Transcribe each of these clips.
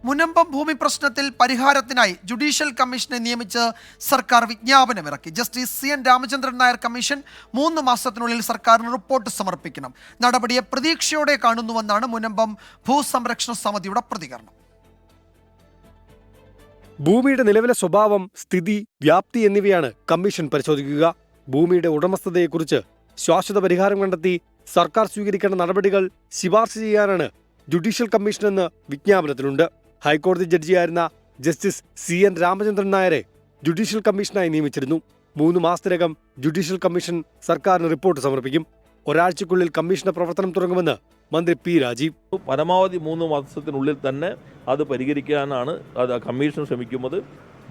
മുനമ്പം ഭൂമി പ്രശ്നത്തിൽ പരിഹാരത്തിനായി ജുഡീഷ്യൽ കമ്മീഷനെ നിയമിച്ച് സർക്കാർ വിജ്ഞാപനമിറക്കി. Justice CN Ramachandran Nair commission 3 മാസത്തിനുള്ളിൽ സർക്കാരിന് റിപ്പോർട്ട് സമർപ്പിക്കണം. നടപടിയെ പ്രതീക്ഷയോടെ കാണുന്നുവെന്നാണ് മുനമ്പം ഭൂസംരക്ഷണ സമിതിയുടെ പ്രതികരണം. ഭൂമിയുടെ നിലവിലെ സ്വഭാവം, സ്ഥിതി, വ്യാപ്തി എന്നിവയാണ് കമ്മീഷൻ പരിശോധിക്കുക. ഭൂമിയുടെ ഉടമസ്ഥതയെക്കുറിച്ച് ശാശ്വത പരിഹാരം കണ്ടെത്തി സർക്കാർ സ്വീകരിക്കേണ്ട നടപടികൾ ശുപാർശ ചെയ്യാനാണ് ജുഡീഷ്യൽ കമ്മീഷനെന്ന് വിജ്ഞാപനത്തിലുണ്ട്. ഹൈക്കോടതി ജഡ്ജിയായിരുന്ന ജസ്റ്റിസ് CN രാമചന്ദ്രൻ നായരെ ജുഡീഷ്യൽ കമ്മീഷനായി നിയമിച്ചിരുന്നു. 3 മാസത്തിനകം ജുഡീഷ്യൽ കമ്മീഷൻ സർക്കാരിന് റിപ്പോർട്ട് സമർപ്പിക്കും. ഒരാഴ്ചയ്ക്കുള്ളിൽ കമ്മീഷന്റെ പ്രവർത്തനം തുടങ്ങുമെന്ന് മന്ത്രി P. രാജീവ്. പരമാവധി 3 മാസത്തിനുള്ളിൽ തന്നെ അത് പരിഹരിക്കാനാണ് കമ്മീഷൻ ശ്രമിക്കുന്നത്.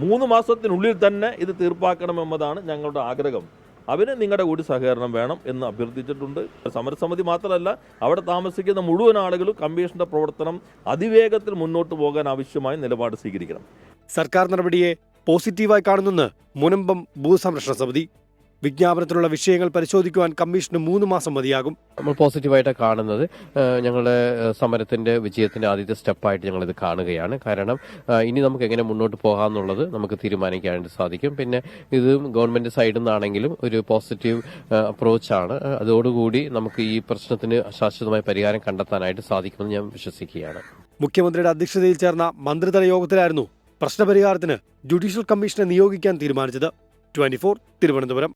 3 മാസത്തിനുള്ളിൽ തന്നെ ഇത് തീർപ്പാക്കണമെന്നതാണ് ഞങ്ങളുടെ ആഗ്രഹം. അവന് നിങ്ങളുടെ കൂടി സഹകരണം വേണം എന്ന് അഭ്യർത്ഥിച്ചിട്ടുണ്ട്. സമരസമിതി മാത്രമല്ല, അവിടെ താമസിക്കുന്ന മുഴുവൻ ആളുകളും കമ്മീഷന്റെ പ്രവർത്തനം അതിവേഗത്തിൽ മുന്നോട്ട് പോകാൻ ആവശ്യമായ നിലപാട് സ്വീകരിക്കണം. സർക്കാർ നടപടിയെ പോസിറ്റീവായി കാണുന്നെന്ന് മുനമ്പം ഭൂസംരക്ഷണ സമിതി. വിജ്ഞാപനത്തിലുള്ള വിഷയങ്ങൾ പരിശോധിക്കുവാൻ കമ്മീഷന് 3 മാസം മതിയാകും. നമ്മൾ പോസിറ്റീവായിട്ടാണ് കാണുന്നത്. ഞങ്ങളുടെ സമരത്തിന്റെ വിജയത്തിന്റെ ആദ്യത്തെ സ്റ്റെപ്പായിട്ട് ഞങ്ങളിത് കാണുകയാണ്. കാരണം ഇനി നമുക്ക് എങ്ങനെ മുന്നോട്ട് പോകാമെന്നുള്ളത് നമുക്ക് തീരുമാനിക്കാനായിട്ട് സാധിക്കും. പിന്നെ ഇത് ഗവൺമെന്റ് സൈഡിൽ നിന്നാണെങ്കിലും ഒരു പോസിറ്റീവ് അപ്രോച്ചാണ്. അതോടുകൂടി നമുക്ക് ഈ പ്രശ്നത്തിന് ശാശ്വതമായ പരിഹാരം കണ്ടെത്താനായിട്ട് സാധിക്കുമെന്ന് ഞാൻ വിശ്വസിക്കുകയാണ്. മുഖ്യമന്ത്രിയുടെ അധ്യക്ഷതയിൽ ചേർന്ന മന്ത്രിതല യോഗത്തിലായിരുന്നു പ്രശ്നപരിഹാരത്തിന് ജുഡീഷ്യൽ കമ്മീഷനെ നിയോഗിക്കാൻ തീരുമാനിച്ചത്. 24 തിരുവനന്തപുരം.